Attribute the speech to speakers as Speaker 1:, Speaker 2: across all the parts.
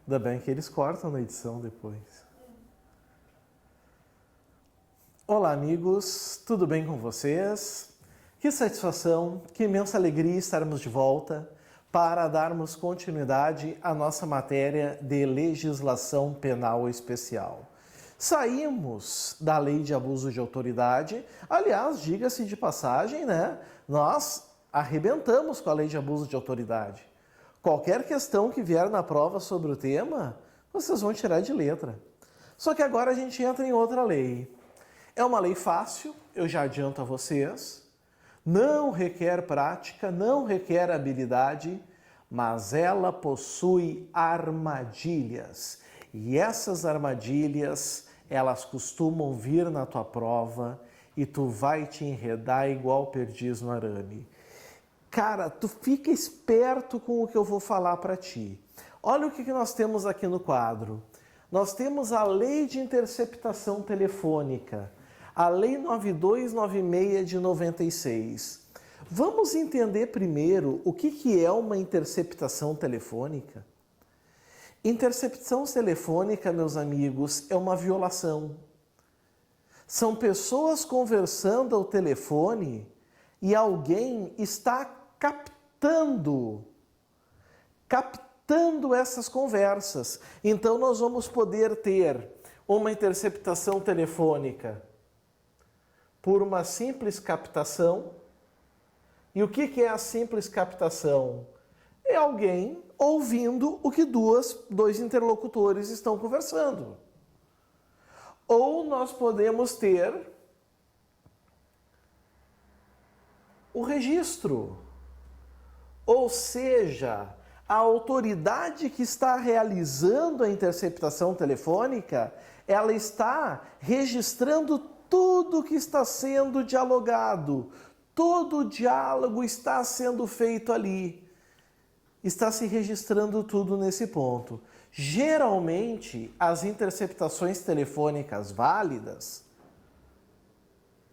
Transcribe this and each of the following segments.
Speaker 1: Ainda bem que eles cortam na edição depois. Olá, amigos, tudo bem com vocês? Que satisfação, que imensa alegria estarmos de volta para darmos continuidade à nossa matéria de legislação penal especial. Saímos da lei de abuso de autoridade, aliás, diga-se de passagem, né? Nós arrebentamos com a lei de abuso de autoridade. Qualquer questão que vier na prova sobre o tema, vocês vão tirar de letra. Só que agora a gente entra em outra lei. É uma lei fácil, eu já adianto a vocês, não requer prática, não requer habilidade, mas ela possui armadilhas. E essas armadilhas, elas costumam vir na tua prova e tu vai te enredar igual perdiz no arame. Cara, tu fica esperto com o que eu vou falar para ti. Olha o que nós temos aqui no quadro. Nós temos a Lei de Interceptação Telefônica, a Lei 9296 de 96. Vamos entender primeiro o que é uma interceptação telefônica? Interceptação telefônica, meus amigos, é uma violação. São pessoas conversando ao telefone e alguém está captando essas conversas. Então nós vamos poder ter uma interceptação telefônica por uma simples captação. E o que é a simples captação? É alguém ouvindo o que dois interlocutores estão conversando. Ou nós podemos ter o registro. Ou seja, a autoridade que está realizando a interceptação telefônica, ela está registrando tudo que está sendo dialogado. Todo o diálogo está sendo feito ali. Está se registrando tudo nesse ponto. Geralmente, as interceptações telefônicas válidas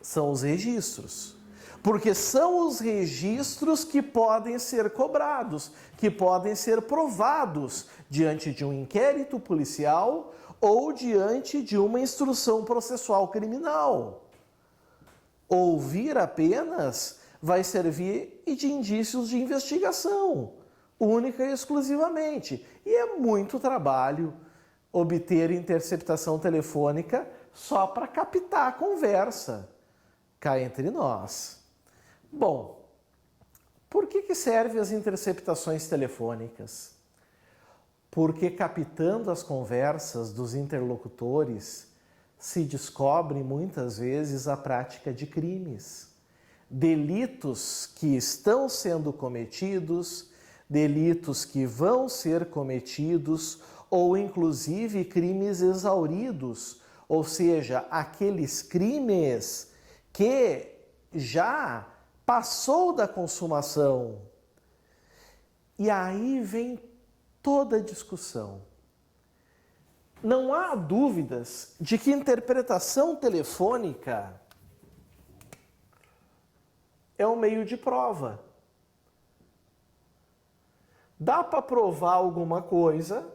Speaker 1: são os registros. Porque são os registros que podem ser cobrados, que podem ser provados diante de um inquérito policial ou diante de uma instrução processual criminal. Ouvir apenas vai servir de indícios de investigação, única e exclusivamente. E é muito trabalho obter interceptação telefônica só para captar a conversa. Cá entre nós. Bom, por que servem as interceptações telefônicas? Porque captando as conversas dos interlocutores, se descobre muitas vezes a prática de crimes, delitos que estão sendo cometidos, delitos que vão ser cometidos ou inclusive crimes exauridos, ou seja, aqueles crimes que já passou da consumação. E aí vem toda a discussão. Não há dúvidas de que interpretação telefônica é um meio de prova. Dá para provar alguma coisa,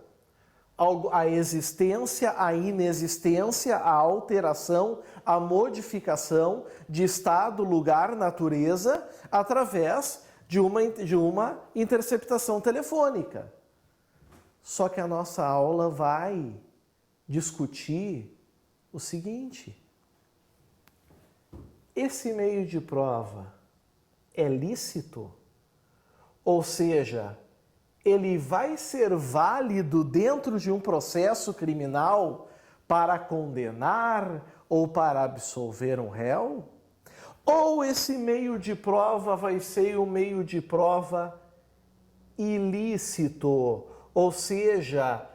Speaker 1: a existência, a inexistência, a alteração, a modificação de estado, lugar, natureza, através de uma interceptação telefônica. Só que a nossa aula vai discutir o seguinte: esse meio de prova é lícito? Ou seja, ele vai ser válido dentro de um processo criminal para condenar ou para absolver um réu? Ou esse meio de prova vai ser um meio de prova ilícito? Ou seja,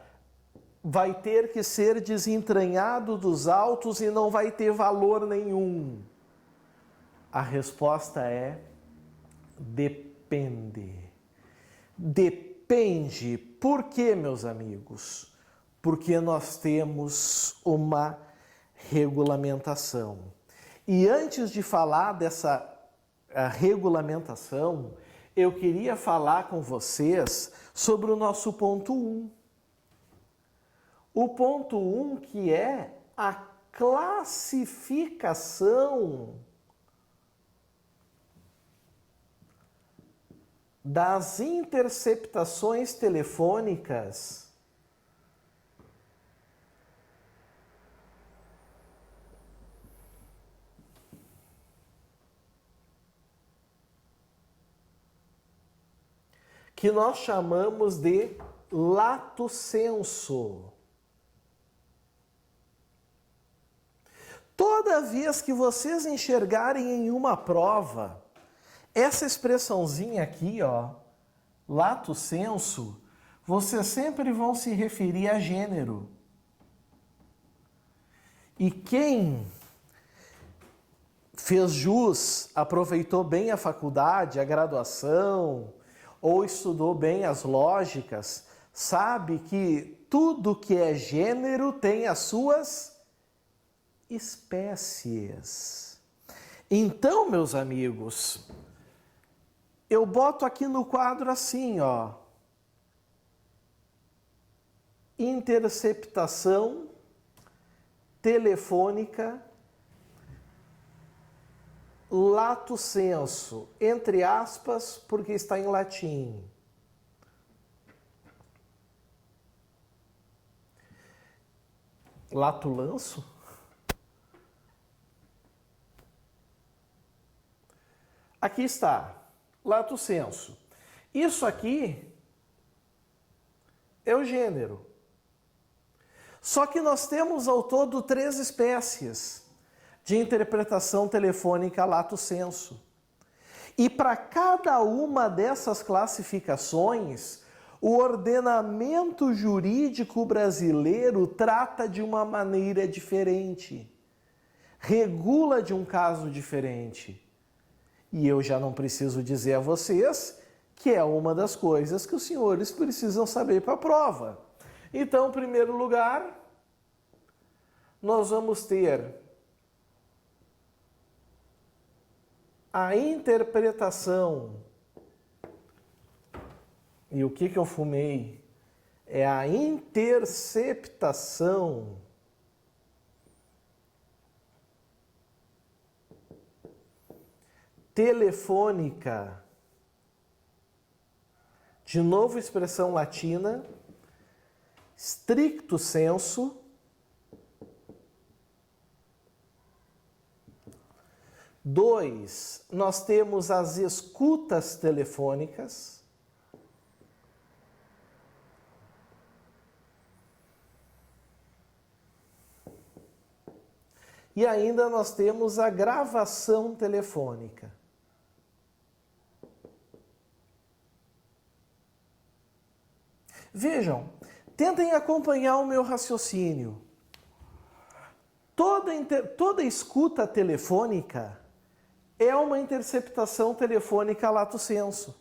Speaker 1: vai ter que ser desentranhado dos autos e não vai ter valor nenhum? A resposta é: depende. Depende. Por quê, meus amigos? Porque nós temos uma regulamentação. E antes de falar dessa regulamentação, eu queria falar com vocês sobre o nosso ponto 1. O ponto 1, que é a classificação das interceptações telefônicas que nós chamamos de lato sensu. Toda vez que vocês enxergarem em uma prova essa expressãozinha aqui, ó, lato sensu, vocês sempre vão se referir a gênero. E quem fez jus, aproveitou bem a faculdade, a graduação, ou estudou bem as lógicas, sabe que tudo que é gênero tem as suas espécies. Então, meus amigos, eu boto aqui no quadro assim, ó, interceptação telefônica lato sensu, entre aspas, porque está em latim. Lato lanço? Aqui está, lato sensu. Isso aqui é o gênero. Só que nós temos ao todo 3 espécies de interpretação telefônica lato sensu. E para cada uma dessas classificações, o ordenamento jurídico brasileiro trata de uma maneira diferente, regula de um caso diferente. E eu já não preciso dizer a vocês que é uma das coisas que os senhores precisam saber para a prova. Então, em primeiro lugar, nós vamos ter a interpretação. E o que eu fumei? É a interceptação telefônica. De novo, expressão latina, stricto sensu. Dois, nós temos as escutas telefônicas. E ainda nós temos a gravação telefônica. Vejam, tentem acompanhar o meu raciocínio. Toda escuta telefônica é uma interceptação telefônica lato sensu.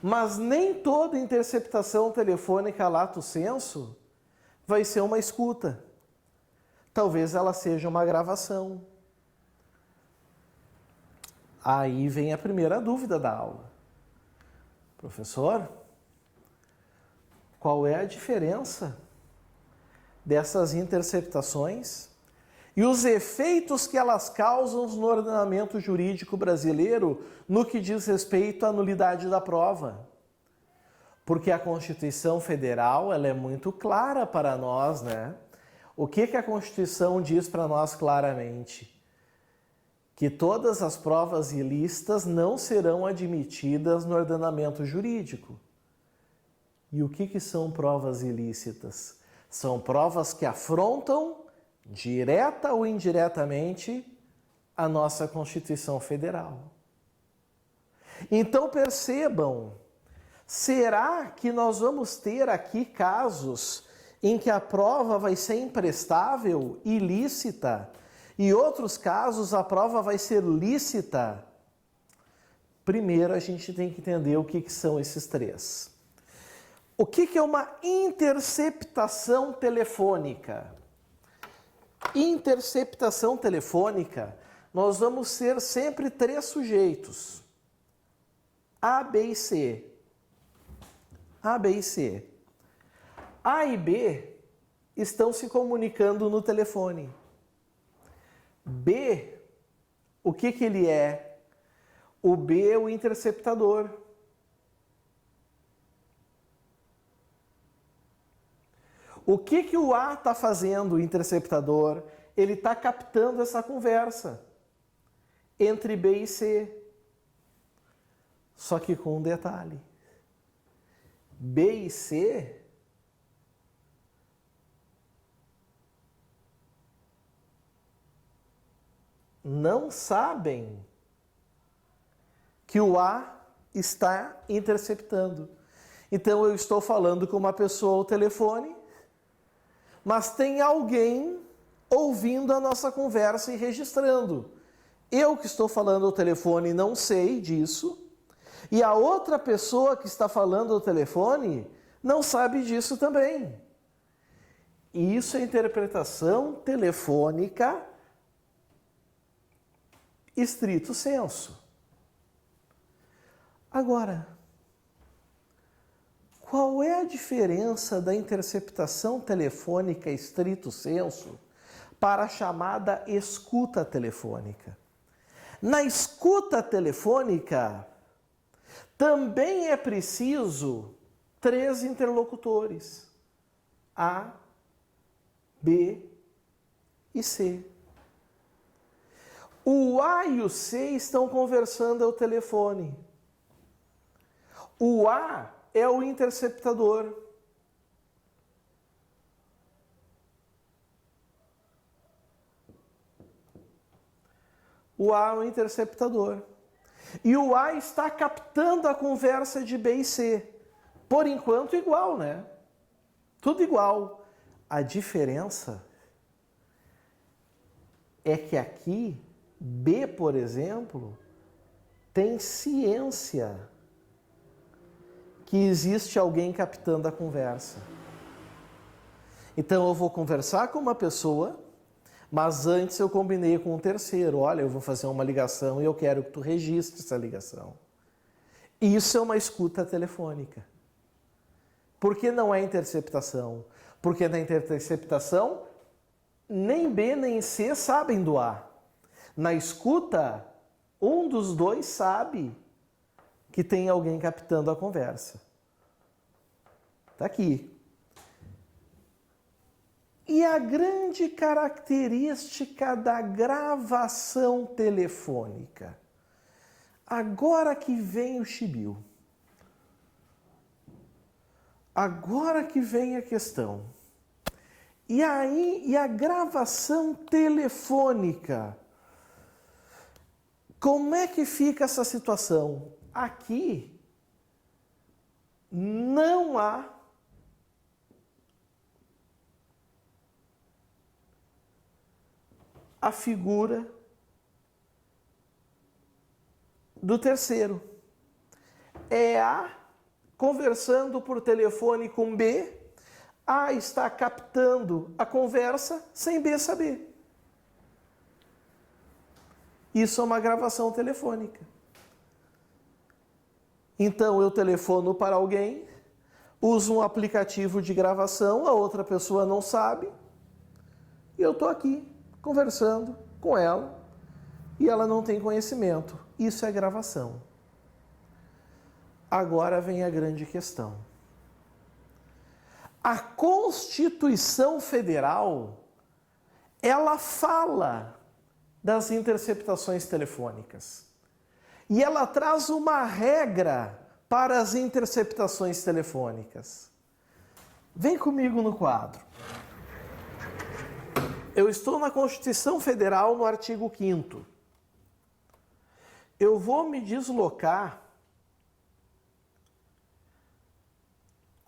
Speaker 1: Mas nem toda interceptação telefônica lato sensu vai ser uma escuta. Talvez ela seja uma gravação. Aí vem a primeira dúvida da aula. Professor, qual é a diferença dessas interceptações e os efeitos que elas causam no ordenamento jurídico brasileiro no que diz respeito à nulidade da prova? Porque a Constituição Federal, ela é muito clara para nós, né? O que a Constituição diz para nós claramente? Que todas as provas ilícitas não serão admitidas no ordenamento jurídico. E o que são provas ilícitas? São provas que afrontam, direta ou indiretamente, a nossa Constituição Federal. Então percebam, será que nós vamos ter aqui casos em que a prova vai ser imprestável, ilícita, e outros casos a prova vai ser lícita? Primeiro a gente tem que entender o que são esses 3. O que é uma interceptação telefônica? Interceptação telefônica, nós vamos ter sempre 3 sujeitos. A, B e C. A, B e C. A e B estão se comunicando no telefone. B, o que que ele é? O B é o interceptador. O que que o A está fazendo, o interceptador? Ele está captando essa conversa entre B e C. Só que com um detalhe. B e C não sabem que o A está interceptando. Então eu estou falando com uma pessoa ao telefone, mas tem alguém ouvindo a nossa conversa e registrando. Eu que estou falando ao telefone não sei disso, e a outra pessoa que está falando ao telefone não sabe disso também. E isso é interpretação telefônica estrito sensu. Agora, qual é a diferença da interceptação telefônica estrito sensu para a chamada escuta telefônica? Na escuta telefônica, também é preciso 3 interlocutores, A, B e C. O A e o C estão conversando ao telefone. O A é o interceptador. O A é o interceptador. E o A está captando a conversa de B e C. Por enquanto, igual, né? Tudo igual. A diferença é que aqui, B, por exemplo, tem ciência que existe alguém captando a conversa. Então eu vou conversar com uma pessoa, mas antes eu combinei com um terceiro. Olha, eu vou fazer uma ligação e eu quero que tu registre essa ligação. Isso é uma escuta telefônica. Por que não é interceptação? Porque na interceptação, nem B nem C sabem do A. Na escuta, um dos dois sabe que tem alguém captando a conversa. Está aqui. E a grande característica da gravação telefônica? Agora que vem o chibio. Agora que vem a questão. E a gravação telefônica? Como é que fica essa situação? Aqui não há a figura do terceiro. É A conversando por telefone com B, A está captando a conversa sem B saber. Isso é uma gravação telefônica. Então eu telefono para alguém, uso um aplicativo de gravação, a outra pessoa não sabe, e eu estou aqui conversando com ela e ela não tem conhecimento. Isso é gravação. Agora vem a grande questão. A Constituição Federal, ela fala das interceptações telefônicas. E ela traz uma regra para as interceptações telefônicas. Vem comigo no quadro. Eu estou na Constituição Federal, no artigo 5º. Eu vou me deslocar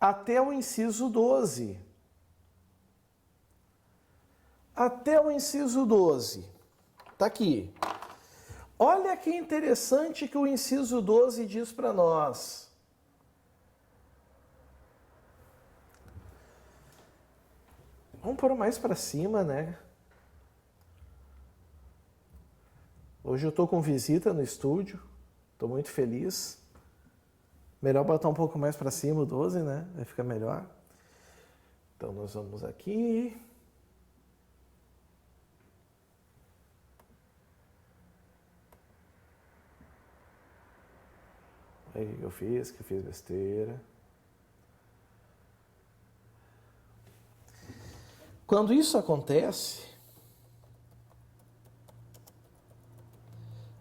Speaker 1: até o inciso 12. Até o inciso 12. Está aqui. Olha que interessante que o inciso 12 diz para nós. Vamos pôr mais para cima, né? Hoje eu estou com visita no estúdio. Estou muito feliz. Melhor botar um pouco mais para cima o 12, né? Vai ficar melhor. Então, nós vamos aqui. Aí, o que eu fiz besteira. Quando isso acontece,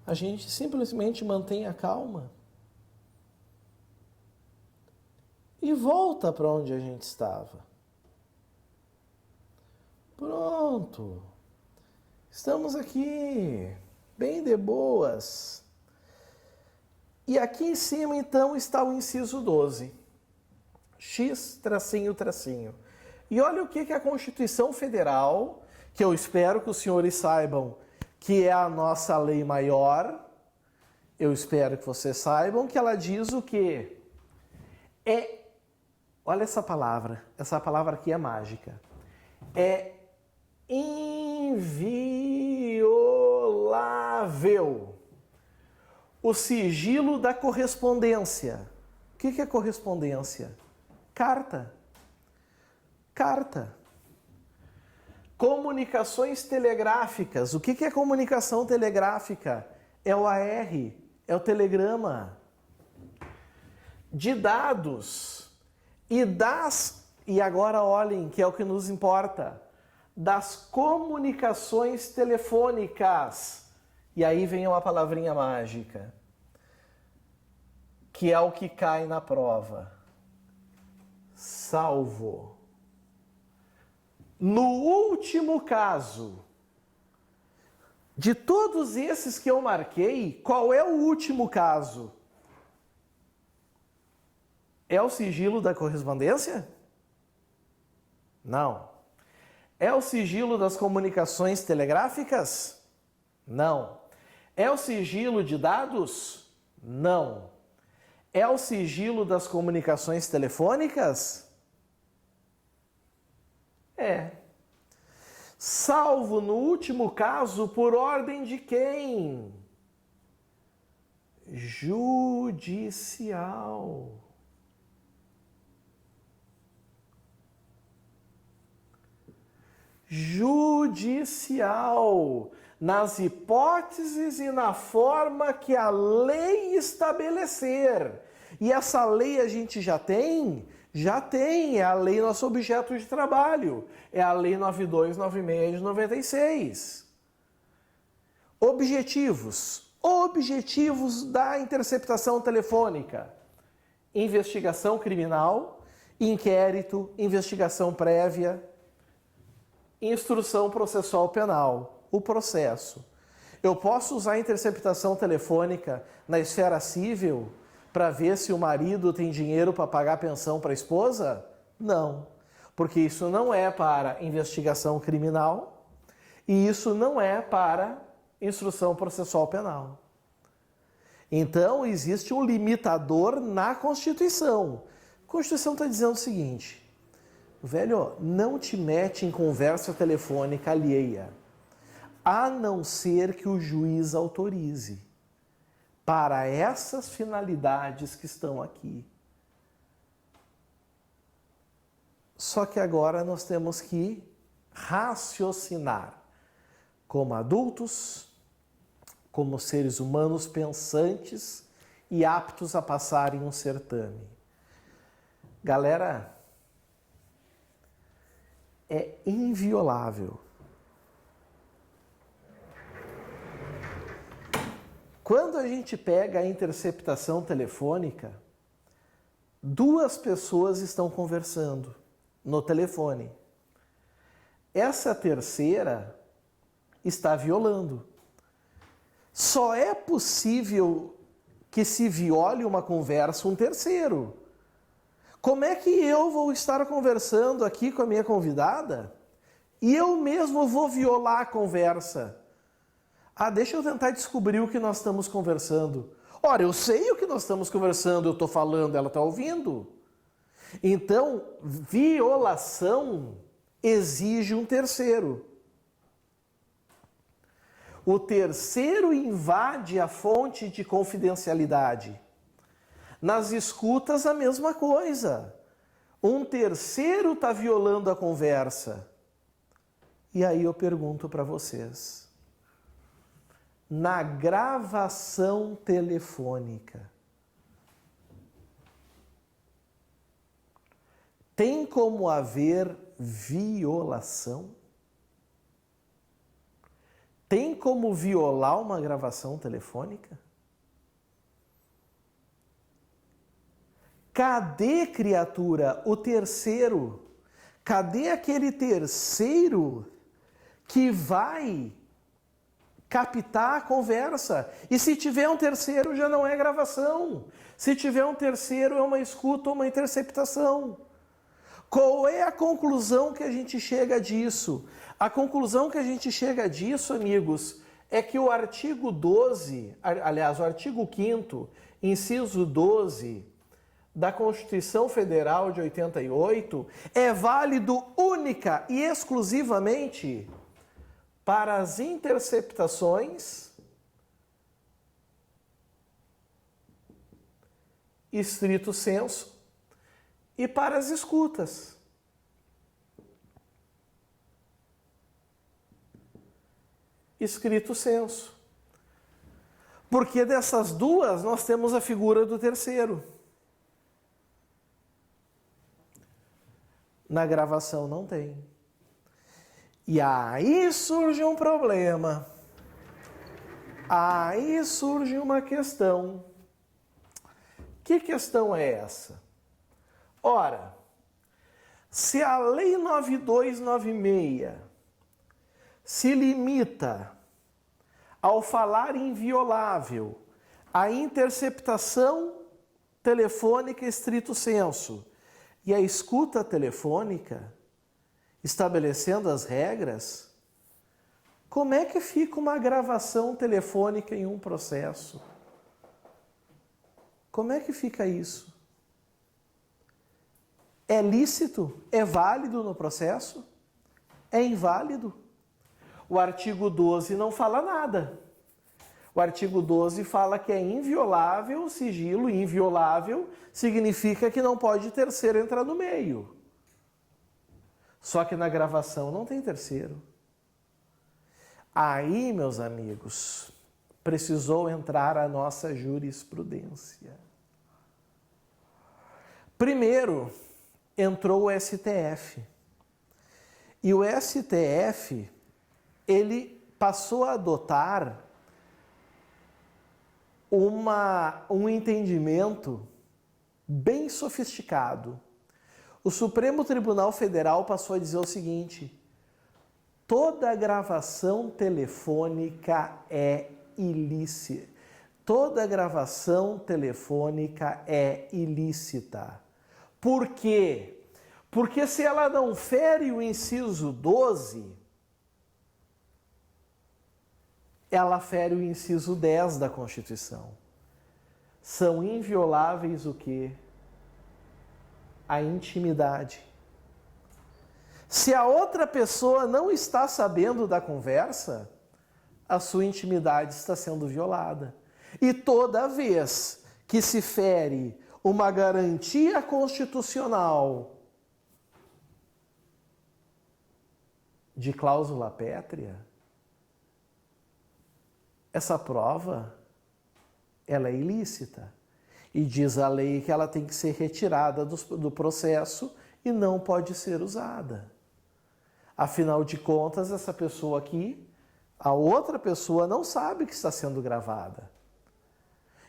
Speaker 1: a gente simplesmente mantém a calma e volta para onde a gente estava. Pronto. Estamos aqui, bem de boas. E aqui em cima, então, está o inciso 12. X, tracinho, tracinho. E olha o que a Constituição Federal, que eu espero que os senhores saibam que é a nossa lei maior, eu espero que vocês saibam que ela diz o quê? Olha essa palavra aqui é mágica. É inviolável. O sigilo da correspondência. O que é correspondência? Carta. Carta. Comunicações telegráficas. O que é comunicação telegráfica? É o AR, é o telegrama. De dados. E agora olhem, que é o que nos importa, das comunicações telefônicas. E aí vem uma palavrinha mágica, que é o que cai na prova. Salvo. No último caso, de todos esses que eu marquei, qual é o último caso? É o sigilo da correspondência? Não. É o sigilo das comunicações telegráficas? Não. É o sigilo de dados? Não. É o sigilo das comunicações telefônicas? É. Salvo no último caso por ordem de quem? Judicial. Judicial. Nas hipóteses e na forma que a lei estabelecer. E essa lei a gente já tem? Já tem, é a lei nosso objeto de trabalho. É a lei 9296 de 96. Objetivos. Objetivos da interceptação telefônica. Investigação criminal, inquérito, investigação prévia, instrução processual penal, o processo. Eu posso usar a interceptação telefônica na esfera civil para ver se o marido tem dinheiro para pagar a pensão para a esposa? Não, porque isso não é para investigação criminal e isso não é para instrução processual penal. Então, existe um limitador na Constituição. A Constituição está dizendo o seguinte: velho, não te mete em conversa telefônica alheia, a não ser que o juiz autorize, para essas finalidades que estão aqui. Só que agora nós temos que raciocinar como adultos, como seres humanos pensantes e aptos a passarem um certame. Galera, é inviolável. Quando a gente pega a interceptação telefônica, duas pessoas estão conversando no telefone. Essa terceira está violando. Só é possível que se viole uma conversa um terceiro. Como é que eu vou estar conversando aqui com a minha convidada e eu mesmo vou violar a conversa? Ah, deixa eu tentar descobrir o que nós estamos conversando. Ora, eu sei o que nós estamos conversando, eu estou falando, ela está ouvindo. Então, violação exige um terceiro. O terceiro invade a fonte de confidencialidade. Nas escutas, a mesma coisa. um terceiro está violando a conversa. E aí eu pergunto para vocês, na gravação telefônica, tem como haver violação? Tem como violar uma gravação telefônica? Cadê, criatura, o terceiro? Cadê aquele terceiro que vai captar a conversa? E se tiver um terceiro, já não é gravação. Se tiver um terceiro, é uma escuta ou uma interceptação. Qual é a conclusão que a gente chega disso? A conclusão que a gente chega disso, amigos, é que o artigo 12, aliás, o artigo 5º, inciso 12, da Constituição Federal de 88, é válido única e exclusivamente para as interceptações estrito sensu e para as escutas. Estrito sensu. Porque dessas duas nós temos a figura do terceiro. Na gravação não tem. E aí surge um problema. Aí surge uma questão. Que questão é essa? Ora, se a Lei 9296 se limita ao falar inviolável a interceptação telefônica estrito sensu e a escuta telefônica, estabelecendo as regras, como é que fica uma gravação telefônica em um processo? Como é que fica isso? É lícito? É válido no processo? É inválido? O artigo 12 não fala nada. O artigo 12 fala que é inviolável o sigilo, e inviolável significa que não pode terceiro entrar no meio. Só que na gravação não tem terceiro. Aí, meus amigos, precisou entrar a nossa jurisprudência. Primeiro, entrou o STF. E o STF, ele passou a adotar um entendimento bem sofisticado. O Supremo Tribunal Federal passou a dizer o seguinte: toda gravação telefônica é ilícita. Toda gravação telefônica é ilícita. Por quê? Porque se ela não fere o inciso 12, ela fere o inciso 10 da Constituição. São invioláveis o quê? A intimidade. Se a outra pessoa não está sabendo da conversa, a sua intimidade está sendo violada. E toda vez que se fere uma garantia constitucional de cláusula pétrea, essa prova, ela é ilícita. E diz a lei que ela tem que ser retirada do processo e não pode ser usada. Afinal de contas, essa pessoa aqui, a outra pessoa não sabe que está sendo gravada.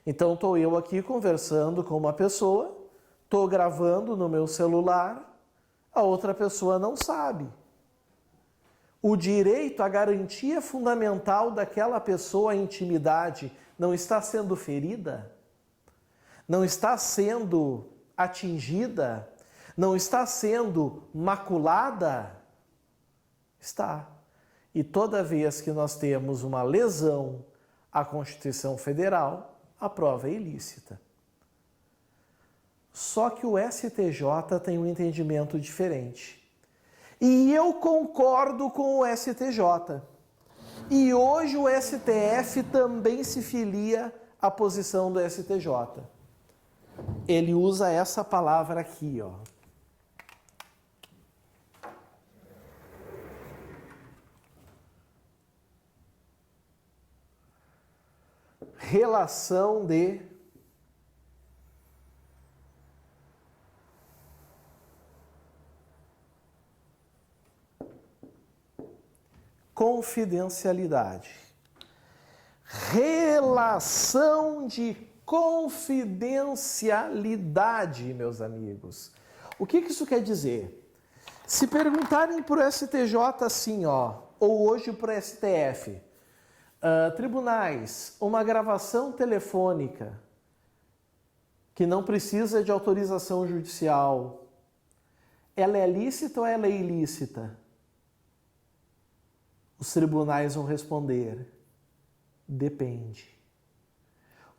Speaker 1: Então, estou eu aqui conversando com uma pessoa, estou gravando no meu celular, a outra pessoa não sabe. O direito, a garantia fundamental daquela pessoa, a intimidade, não está sendo ferida? Não está sendo atingida? Não está sendo maculada? Está. E toda vez que nós temos uma lesão à Constituição Federal, a prova é ilícita. Só que o STJ tem um entendimento diferente. E eu concordo com o STJ. E hoje o STF também se filia à posição do STJ. Ele usa essa palavra aqui, ó. relação de confidencialidade. Relação de confidencialidade, meus amigos. O que isso quer dizer? Se perguntarem para o STJ assim, ó, ou hoje para o STF, tribunais, uma gravação telefônica que não precisa de autorização judicial, ela é lícita ou ela é ilícita? Os tribunais vão responder, depende.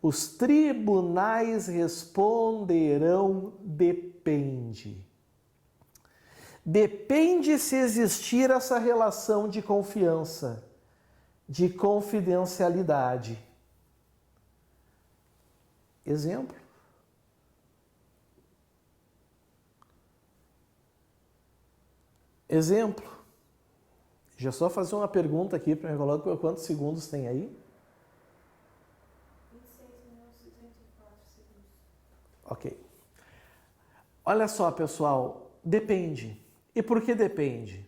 Speaker 1: Os tribunais responderão, depende. Depende se existir essa relação de confiança, de confidencialidade. Exemplo. Exemplo. Já só fazer uma pergunta aqui para me colocar quantos segundos tem aí?
Speaker 2: 26 minutos e 34 segundos.
Speaker 1: Ok. Olha só, pessoal, depende. E por que depende?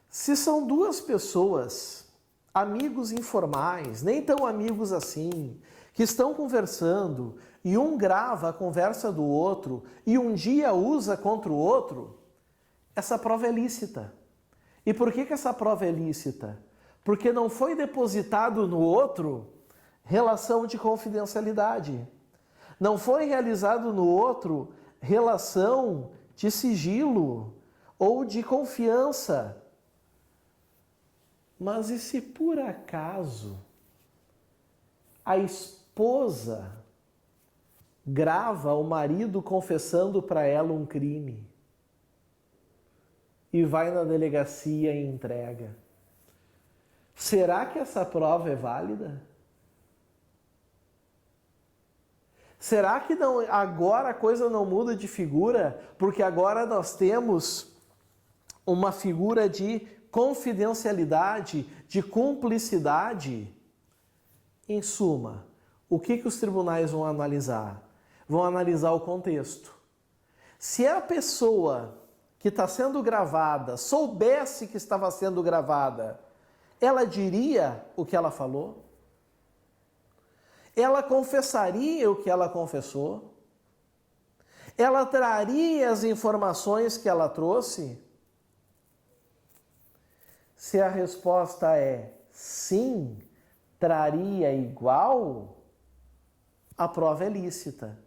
Speaker 1: Se são duas pessoas, amigos informais, nem tão amigos assim, que estão conversando e um grava a conversa do outro e um dia usa contra o outro, essa prova é lícita. E por que essa prova é lícita? Porque não foi depositado no outro relação de confidencialidade. Não foi realizado no outro relação de sigilo ou de confiança. Mas e se por acaso a esposa grava o marido confessando para ela um crime e vai na delegacia e entrega? Será que essa prova é válida? Será que não, agora a coisa não muda de figura? Porque agora nós temos uma figura de confidencialidade, de cumplicidade. Em suma, o que os tribunais vão analisar? Vão analisar o contexto. Se a pessoa que está sendo gravada soubesse que estava sendo gravada, ela diria o que ela falou? Ela confessaria o que ela confessou? Ela traria as informações que ela trouxe? Se a resposta é sim, traria igual, a prova é lícita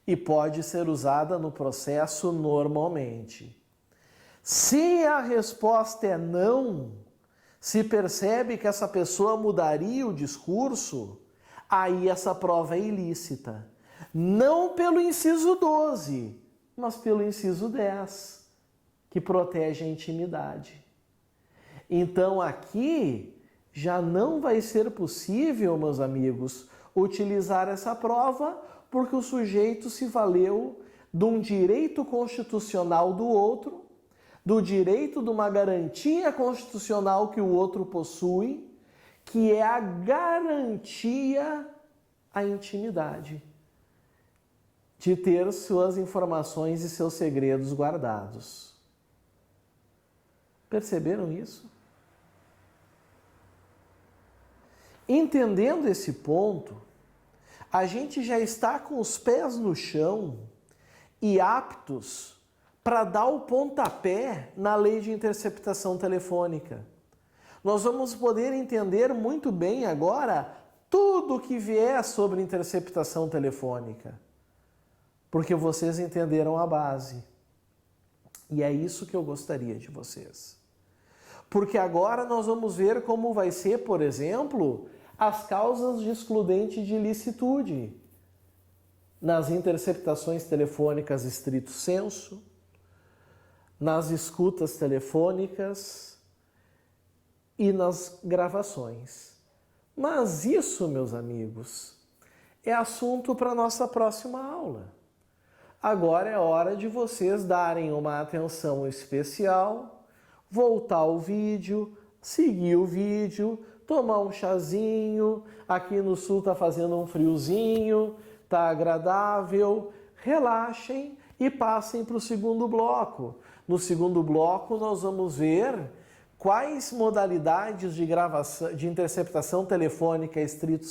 Speaker 1: e pode ser usada no processo normalmente. Se a resposta é não, se percebe que essa pessoa mudaria o discurso, aí essa prova é ilícita. Não pelo inciso 12, mas pelo inciso 10, que protege a intimidade. Então aqui já não vai ser possível, meus amigos, utilizar essa prova, porque o sujeito se valeu de um direito constitucional do outro, do direito de uma garantia constitucional que o outro possui, que é a garantia à intimidade, de ter suas informações e seus segredos guardados. Perceberam isso? Entendendo esse ponto, a gente já está com os pés no chão e aptos para dar o pontapé na lei de interceptação telefônica. Nós vamos poder entender muito bem agora tudo o que vier sobre interceptação telefônica, porque vocês entenderam a base. E é isso que eu gostaria de vocês. Porque agora nós vamos ver como vai ser, por exemplo, as causas de excludente de ilicitude nas interceptações telefônicas estrito sensu, nas escutas telefônicas e nas gravações. Mas isso, meus amigos, é assunto para a nossa próxima aula. Agora é hora de vocês darem uma atenção especial, voltar o vídeo, seguir o vídeo, tomar um chazinho. Aqui no sul está fazendo um friozinho, está agradável. Relaxem e passem para o segundo bloco. No segundo bloco nós vamos ver quais modalidades de gravação, de interceptação telefônica estrito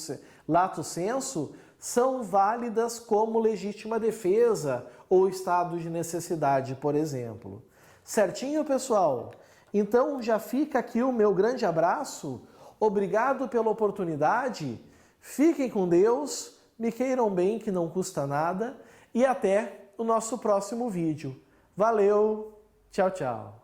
Speaker 1: lato sensu são válidas como legítima defesa ou estado de necessidade, por exemplo. Certinho, pessoal? Então já fica aqui o meu grande abraço. Obrigado pela oportunidade. Fiquem com Deus, me queiram bem, que não custa nada, e até o nosso próximo vídeo. Valeu, tchau, tchau.